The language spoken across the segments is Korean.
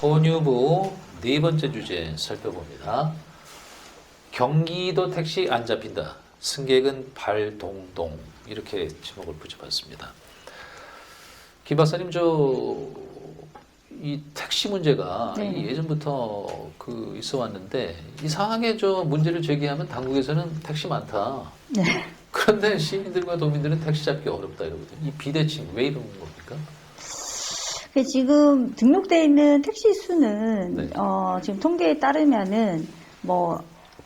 혼유부 네 번째 주제 살펴봅니다. 경기도 택시 안 잡힌다. 승객은 발동동. 이렇게 제목을 붙여봤습니다. 김 박사님, 이 택시 문제가 네. 예전부터 있어 왔는데 이상하게 문제를 제기하면 당국에서는 택시 많다. 네. 그런데 시민들과 도민들은 택시 잡기 어렵다 이러거든요. 이 비대칭 왜 이런 겁니까? 지금 등록되어 있는 택시 수는 네. 지금 통계에 따르면은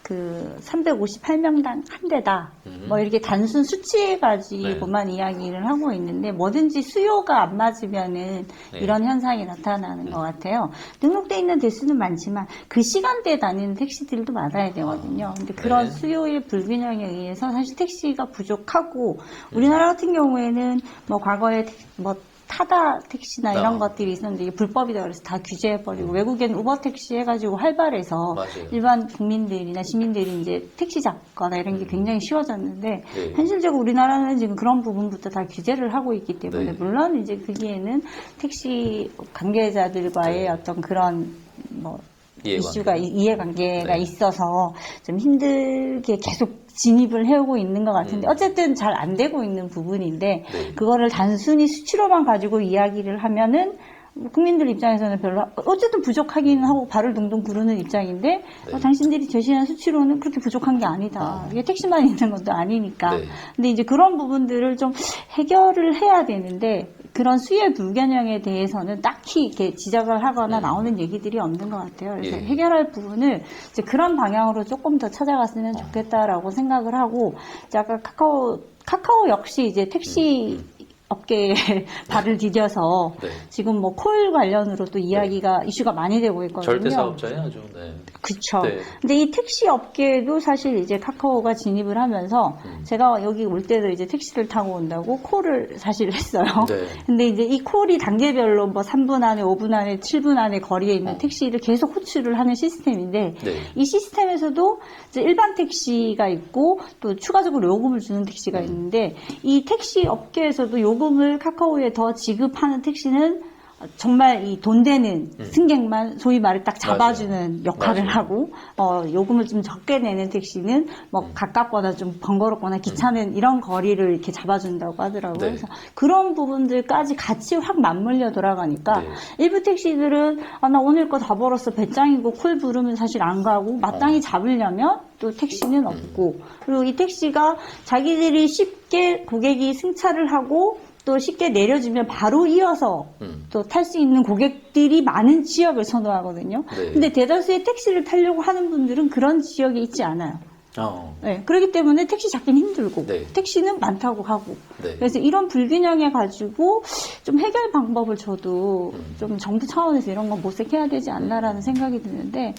358명당 한 대다. 이렇게 단순 수치에 가지고만 이야기를 하고 있는데 뭐든지 수요가 안 맞으면은 이런 현상이 나타나는 것 같아요. 등록되어 있는 대수는 많지만 그 시간대에 다니는 택시들도 많아야 되거든요. 근데 그런 수요의 불균형에 의해서 사실 택시가 부족하고 우리나라 같은 경우에는 과거에 타다 택시나 이런 것들이 있었는데 이게 불법이다 그래서 다 규제해버리고 외국에는 우버 택시 해가지고 활발해서 맞아요. 일반 국민들이나 시민들이 이제 택시 잡거나 이런 게 굉장히 쉬워졌는데 네. 현실적으로 우리나라는 지금 그런 부분부터 다 규제를 하고 있기 때문에 네. 물론 이제 거기에는 택시 관계자들과의 어떤 그런 이해관계가 네. 있어서 좀 힘들게 계속 진입을 해오고 있는 것 같은데 어쨌든 잘 안 되고 있는 부분인데 그거를 단순히 수치로만 가지고 이야기를 하면은 국민들 입장에서는 별로 어쨌든 부족하기는 하고 발을 동동 구르는 입장인데 당신들이 제시한 수치로는 그렇게 부족한 게 아니다. 이게 택시만 있는 것도 아니니까. 근데 이제 그런 부분들을 좀 해결을 해야 되는데 그런 수요의 불균형에 대해서는 딱히 이렇게 지적을 하거나 나오는 얘기들이 없는 것 같아요. 그래서 해결할 부분을 이제 그런 방향으로 조금 더 찾아갔으면 좋겠다라고 생각을 하고, 이제 아까 카카오 역시 이제 택시 업계에 발을 디뎌서 지금 콜 관련으로 또 이야기가 이슈가 많이 되고 있거든요. 절대 사업자예요, 아주. 네. 그렇죠. 네. 근데 이 택시 업계도 사실 이제 카카오가 진입을 하면서 제가 여기 올 때도 이제 택시를 타고 온다고 콜을 사실 했어요. 네. 근데 이제 이 콜이 단계별로 3분 안에, 5분 안에, 7분 안에 거리에 있는 택시를 계속 호출을 하는 시스템인데 이 시스템에서도 이제 일반 택시가 있고 또 추가적으로 요금을 주는 택시가 있는데 이 택시 업계에서도 요금을 카카오에 더 지급하는 택시는 정말 이 돈 되는 승객만 소위 말해 딱 잡아주는 역할을 하고 요금을 좀 적게 내는 택시는 가깝거나 좀 번거롭거나 귀찮은 이런 거리를 이렇게 잡아준다고 하더라고요. 그래서 그런 부분들까지 같이 확 맞물려 돌아가니까 일부 택시들은 나 오늘 거 다 벌었어 배짱이고 콜 부르면 사실 안 가고 마땅히 잡으려면 또 택시는 없고 그리고 이 택시가 자기들이 쉽게 고객이 승차를 하고 또 쉽게 내려주면 바로 이어서 또 탈 수 있는 고객들이 많은 지역을 선호하거든요. 근데 대다수의 택시를 타려고 하는 분들은 그런 지역에 있지 않아요. 네, 그렇기 때문에 택시 잡기는 힘들고 택시는 많다고 하고 그래서 이런 불균형에 가지고 좀 해결 방법을 저도 좀 정부 차원에서 이런 거 모색해야 되지 않나라는 생각이 드는데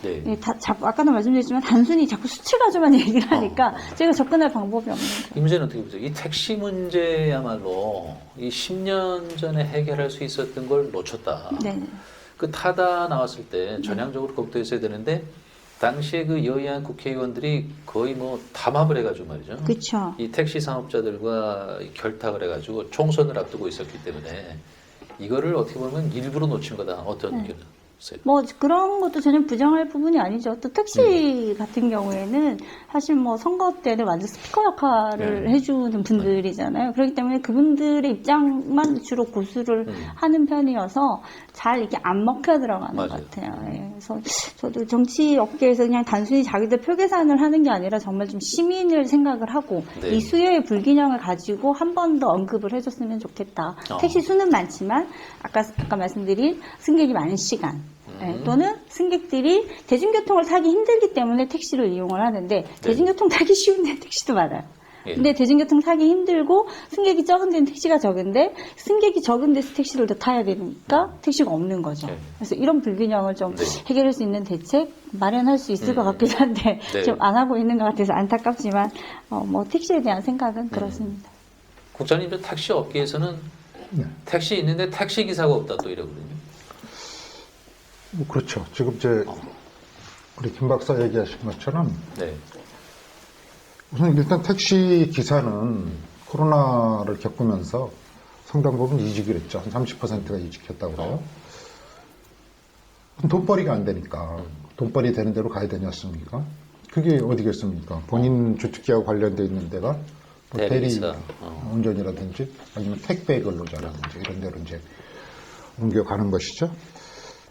아까도 말씀드렸지만 단순히 자꾸 수치 가지고만 얘기를 하니까 제가 접근할 방법이 없는 거예요. 이 문제는 어떻게 보세요? 이 택시 문제야말로 이 10년 전에 해결할 수 있었던 걸 놓쳤다. 그 타다 나왔을 때 전향적으로 검토했어야 되는데 당시에 그 여야 국회의원들이 거의 담합을 해가지고 말이죠. 그렇죠. 이 택시 사업자들과 결탁을 해가지고 총선을 앞두고 있었기 때문에 이거를 어떻게 보면 일부러 놓친 거다. 어떤 의견이세요? 그런 것도 전혀 부정할 부분이 아니죠. 또 택시 같은 경우에는 사실 선거 때는 완전 스피커 역할을 해주는 분들이잖아요. 그렇기 때문에 그분들의 입장만 주로 고수를 하는 편이어서 잘 이렇게 안 먹혀 들어가는 것 같아요. 그래서 저도 정치 업계에서 그냥 단순히 자기들 표 계산을 하는 게 아니라 정말 좀 시민을 생각을 하고 이 수요의 불균형을 가지고 한 번 더 언급을 해줬으면 좋겠다. 택시 수는 많지만 아까 말씀드린 승객이 많은 시간 또는 승객들이 대중교통을 타기 힘들기 때문에 택시를 이용을 하는데 대중교통 타기 쉬운데 택시도 많아요. 근데 대중교통 타기 힘들고 승객이 적은 데는 택시가 적은데 승객이 적은 데서 택시를 더 타야 되니까 택시가 없는 거죠. 그래서 이런 불균형을 좀 해결할 수 있는 대책 마련할 수 있을 것 같기도 한데 좀 안 하고 있는 것 같아서 안타깝지만 택시에 대한 생각은 그렇습니다. 국장님, 택시 업계에서는 택시 있는데 택시 기사가 없다 또 이러거든요. 그렇죠. 지금 우리 김 박사 얘기하신 것처럼 우선 일단 택시 기사는 코로나를 겪으면서 상당 부분 이직을 했죠. 한 30%가 이직했다고 그래요. 돈벌이가 안 되니까 돈벌이 되는 대로 가야 되지 않습니까? 그게 어디겠습니까? 본인 주특기하고 관련돼 있는 데가 뭐 대리 운전이라든지 아니면 택배 근로자라든지 이런 데로 이제 옮겨가는 것이죠.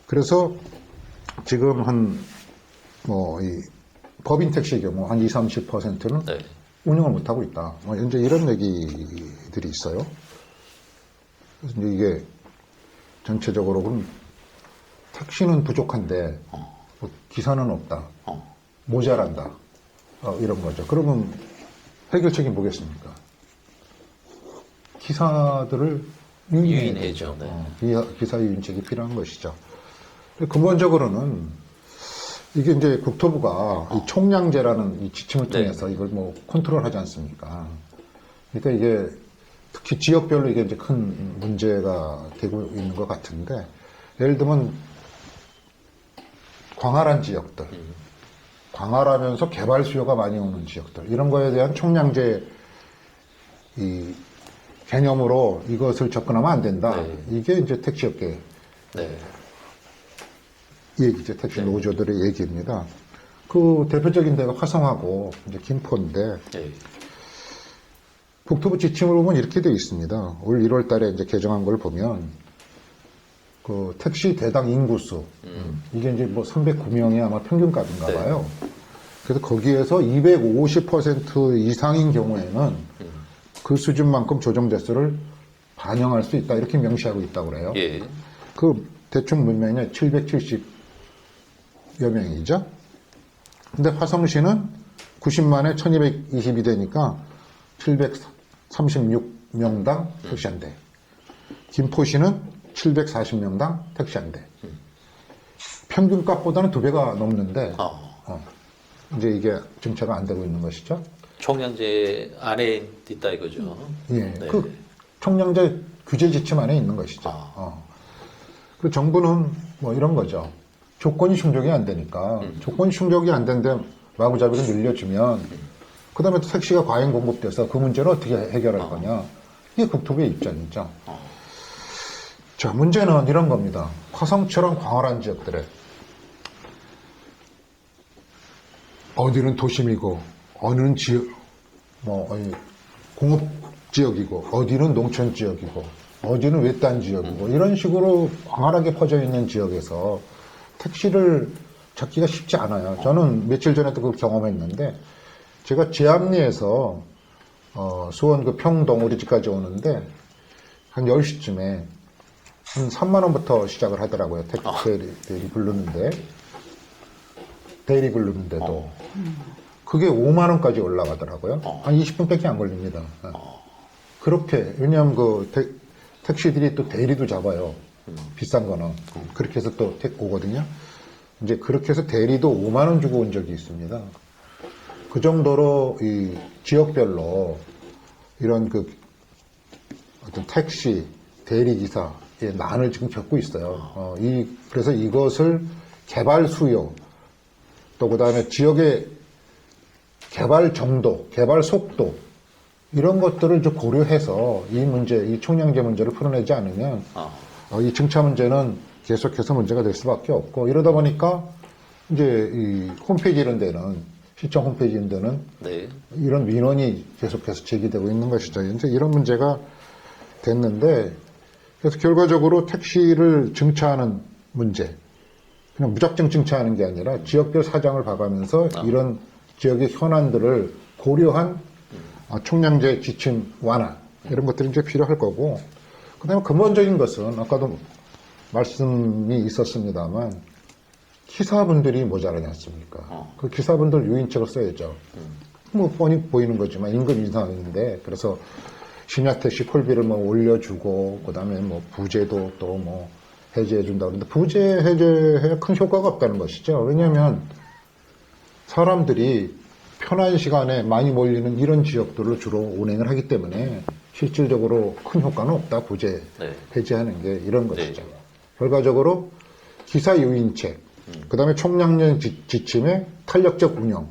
그래서 지금 이 법인 택시의 경우 한 20-30%는 네. 운영을 못하고 있다. 뭐 현재 이런 얘기들이 있어요. 그래서 이제 이게 전체적으로는 택시는 부족한데 뭐 기사는 없다. 모자란다. 이런 거죠. 그러면 해결책이 뭐겠습니까? 기사들을 유인해죠. 네. 기사 유인책이 필요한 것이죠. 근본적으로는 이게 이제 국토부가 이 총량제라는 이 지침을 통해서 이걸 뭐 컨트롤하지 않습니까? 그러니까 이게 특히 지역별로 이게 이제 큰 문제가 되고 있는 것 같은데, 예를 들면 광활한 지역들, 광활하면서 개발 수요가 많이 오는 지역들, 이런 거에 대한 총량제 이 개념으로 이것을 접근하면 안 된다. 네. 이게 이제 택시업계 얘기죠. 택시 노조들의 얘기입니다. 그 대표적인 데가 화성하고 이제 김포인데, 국토부 지침을 보면 이렇게 되어 있습니다. 올 1월 달에 이제 개정한 걸 보면, 그 택시 대당 인구수, 이게 이제 뭐 309명이 아마 평균값인가 봐요. 그래서 거기에서 250% 이상인 경우에는 그 수준만큼 조정대수를 반영할 수 있다. 이렇게 명시하고 있다고 그래요. 그 대충 문명이 770여 명이죠. 근데 화성시는 90만에 1220이 되니까 736명당 택시 한 대. 김포시는 740명당 택시 한 대. 평균값보다는 2배가 넘는데, 이제 이게 정체가 안 되고 있는 것이죠. 총량제 안에 있다 이거죠. 예. 그 총량제 규제 지침 안에 있는 것이죠. 그 정부는 뭐 이런 거죠. 조건이 충족이 안 되니까, 조건이 충족이 안 되는데 마구잡이로 늘려주면, 그 다음에 또 택시가 과잉 공급돼서 그 문제를 어떻게 해결할 거냐. 이게 국토부의 입장이죠. 자, 문제는 이런 겁니다. 화성처럼 광활한 지역들에 어디는 도심이고, 어느는 공업 지역이고, 어디는 농촌 지역이고, 어디는 외딴 지역이고, 이런 식으로 광활하게 퍼져 있는 지역에서 택시를 찾기가 쉽지 않아요. 저는 며칠 전에도 그걸 경험했는데, 제가 제암리에서 수원 그 평동 우리 집까지 오는데 한 10시쯤에 한 3만 원부터 시작을 하더라고요. 대리 부르는데, 대리 부르는데도 그게 5만 원까지 올라가더라고요. 한 20분밖에 안 걸립니다. 그렇게, 왜냐하면 그 택시들이 또 대리도 잡아요. 비싼 거는. 그렇게 해서 또 오거든요. 이제 그렇게 해서 대리도 5만 원 주고 온 적이 있습니다. 그 정도로 이 지역별로 이런 그 어떤 택시, 대리기사의 난을 지금 겪고 있어요. 그래서 이것을 개발 수요, 또 그 다음에 지역의 개발 정도, 개발 속도, 이런 것들을 좀 고려해서 이 문제, 이 총량제 문제를 풀어내지 않으면 이 증차 문제는 계속해서 문제가 될 수밖에 없고, 이러다 보니까 이제 이 홈페이지 이런 데는, 시청 홈페이지 이런 데는 이런 민원이 계속해서 제기되고 있는 것이죠. 이제 이런 문제가 됐는데, 그래서 결과적으로 택시를 증차하는 문제, 그냥 무작정 증차하는 게 아니라 지역별 사정을 봐가면서 이런 지역의 현안들을 고려한 총량제 지침 완화, 이런 것들이 이제 필요할 거고, 그 다음에 근본적인 것은 아까도 말씀이 있었습니다만, 기사분들이 모자라지 않습니까? 그 기사분들 유인책을 써야죠. 뭐 뻔히 보이는 거지만 임금 인상인데, 그래서 심야택시 콜비를 뭐 올려주고, 그 다음에 뭐 부재도 또 뭐 해제해준다 그러는데, 부재 해제에 큰 효과가 없다는 것이죠. 왜냐하면 사람들이 편한 시간에 많이 몰리는 이런 지역들로 주로 운행을 하기 때문에 실질적으로 큰 효과는 없다. 부재 해제하는 게 이런 것이죠. 결과적으로 기사 유인책, 그 다음에 총량제 지침의 탄력적 운영,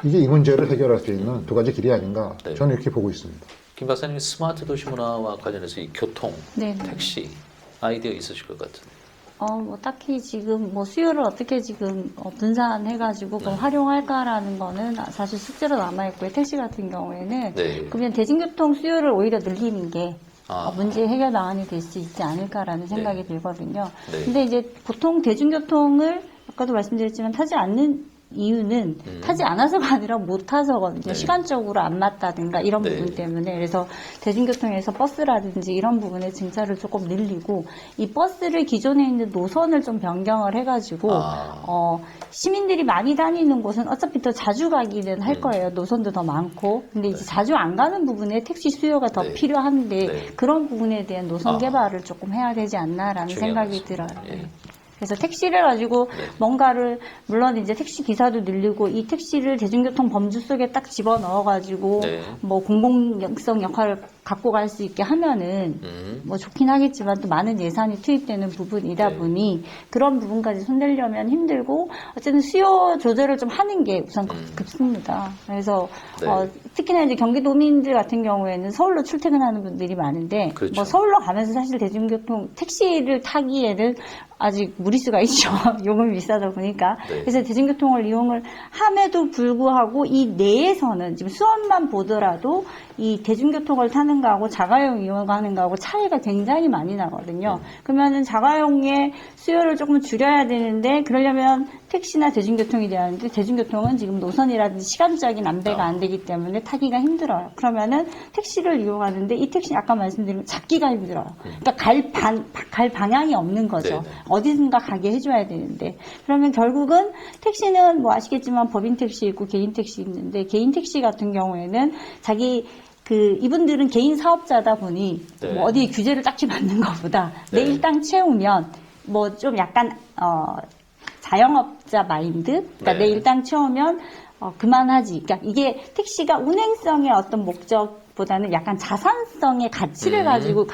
이게 이 문제를 해결할 수 있는 두 가지 길이 아닌가, 저는 이렇게 보고 있습니다. 김 박사님, 스마트 도시 문화와 관련해서 이 교통, 택시 아이디어 있으실 것 같은데. 뭐 딱히 지금 뭐 수요를 어떻게 지금 분산해가지고 그걸 활용할까라는 거는 사실 숙제로 남아있고요. 택시 같은 경우에는 그러면 대중교통 수요를 오히려 늘리는 게 문제 해결 방안이 될 수 있지 않을까라는 생각이 들거든요. 근데 이제 보통 대중교통을 아까도 말씀드렸지만 타지 않는 이유는 타지 않아서가 아니라 못 타서거든요. 시간적으로 안 맞다든가 이런 부분 때문에. 그래서 대중교통에서 버스라든지 이런 부분의 증차를 조금 늘리고 이 버스를 기존에 있는 노선을 좀 변경을 해가지고 시민들이 많이 다니는 곳은 어차피 더 자주 가기는 할 거예요. 노선도 더 많고. 근데 이제 자주 안 가는 부분에 택시 수요가 더 필요한데 그런 부분에 대한 노선 개발을 조금 해야 되지 않나라는 생각이 들어요. 그래서 택시를 가지고 뭔가를, 물론 이제 택시 기사도 늘리고 이 택시를 대중교통 범주 속에 딱 집어 넣어가지고 뭐 공공성 역할을 갖고 갈 수 있게 하면은 뭐 좋긴 하겠지만 또 많은 예산이 투입되는 부분이다 보니 그런 부분까지 손대려면 힘들고 어쨌든 수요 조절을 좀 하는 게 우선 급습니다. 그래서 특히나 이제 경기도민들 같은 경우에는 서울로 출퇴근하는 분들이 많은데 뭐 서울로 가면서 사실 대중교통 택시를 타기에는 아직 무리수가 있죠. 요금이 비싸다 보니까. 그래서 대중교통을 이용을 함에도 불구하고 이 내에서는 지금 수원만 보더라도 이 대중교통을 타는 거하고 자가용 이용하는 거하고 차이가 굉장히 많이 나거든요. 그러면은 자가용의 수요를 조금 줄여야 되는데 그러려면 택시나 대중교통이 돼야 하는데 대중교통은 지금 노선이라든지 시간적인 안배가 안 되기 때문에 타기가 힘들어요. 그러면은 택시를 이용하는데 이 택시 아까 말씀드린 잡기가 힘들어요. 그러니까 갈 방향이 없는 거죠. 어디든가 가게 해줘야 되는데 그러면 결국은 택시는 뭐 아시겠지만 법인 택시 있고 개인 택시 있는데 개인 택시 같은 경우에는 이분들은 개인 사업자다 보니 뭐 어디 규제를 딱히 받는 것보다 내 일당 채우면 뭐 좀 약간 자영업자 마인드, 그러니까 내 일당 채우면 그만하지. 그러니까 이게 택시가 운행성의 어떤 목적보다는 약간 자산성의 가치를 가지고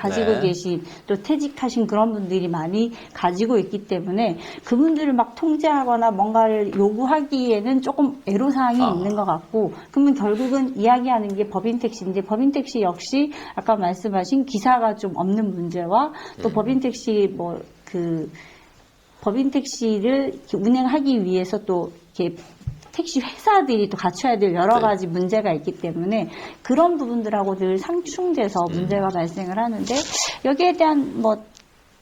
계신 또 퇴직하신 그런 분들이 많이 가지고 있기 때문에 그분들을 막 통제하거나 뭔가를 요구하기에는 조금 애로사항이 있는 것 같고 그러면 결국은 이야기하는 게 법인 택시인데 법인 택시 역시 아까 말씀하신 기사가 좀 없는 문제와 또 법인 택시 법인 택시를 운행하기 위해서 또 이렇게 택시 회사들이 또 갖춰야 될 여러 가지 문제가 있기 때문에 그런 부분들하고 늘 상충돼서 문제가 발생을 하는데 여기에 대한 뭐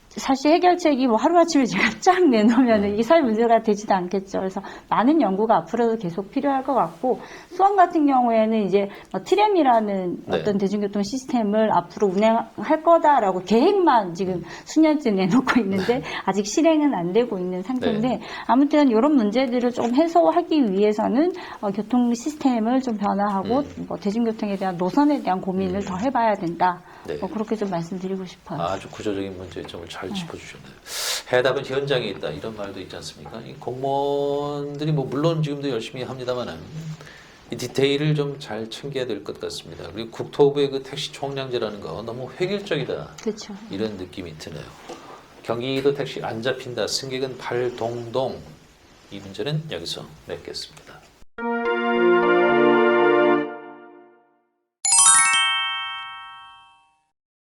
사실 해결책이 뭐 하루아침에 제가 쫙 내놓으면 이 사회 문제가 되지도 않겠죠. 그래서 많은 연구가 앞으로도 계속 필요할 것 같고 수원 같은 경우에는 이제 뭐 트램이라는 어떤 대중교통 시스템을 앞으로 운행할 거다라고 계획만 지금 수년째 내놓고 있는데 아직 실행은 안 되고 있는 상태인데 아무튼 이런 문제들을 좀 해소하기 위해서는 교통 시스템을 좀 변화하고 뭐 대중교통에 대한 노선에 대한 고민을 더 해봐야 된다. 뭐 그렇게 좀 말씀드리고 싶어요. 아주 구조적인 문제점을 잘 짚어주셨네요. 해답은 현장에 있다 이런 말도 있지 않습니까? 이 공무원들이 뭐 물론 지금도 열심히 합니다만은 이 디테일을 좀 잘 챙겨야 될 것 같습니다. 그리고 국토부의 그 택시 총량제라는 거 너무 획일적이다. 그렇죠. 이런 느낌이 드네요. 경기도 택시 안 잡힌다. 승객은 발동동. 이 문제는 여기서 맺겠습니다.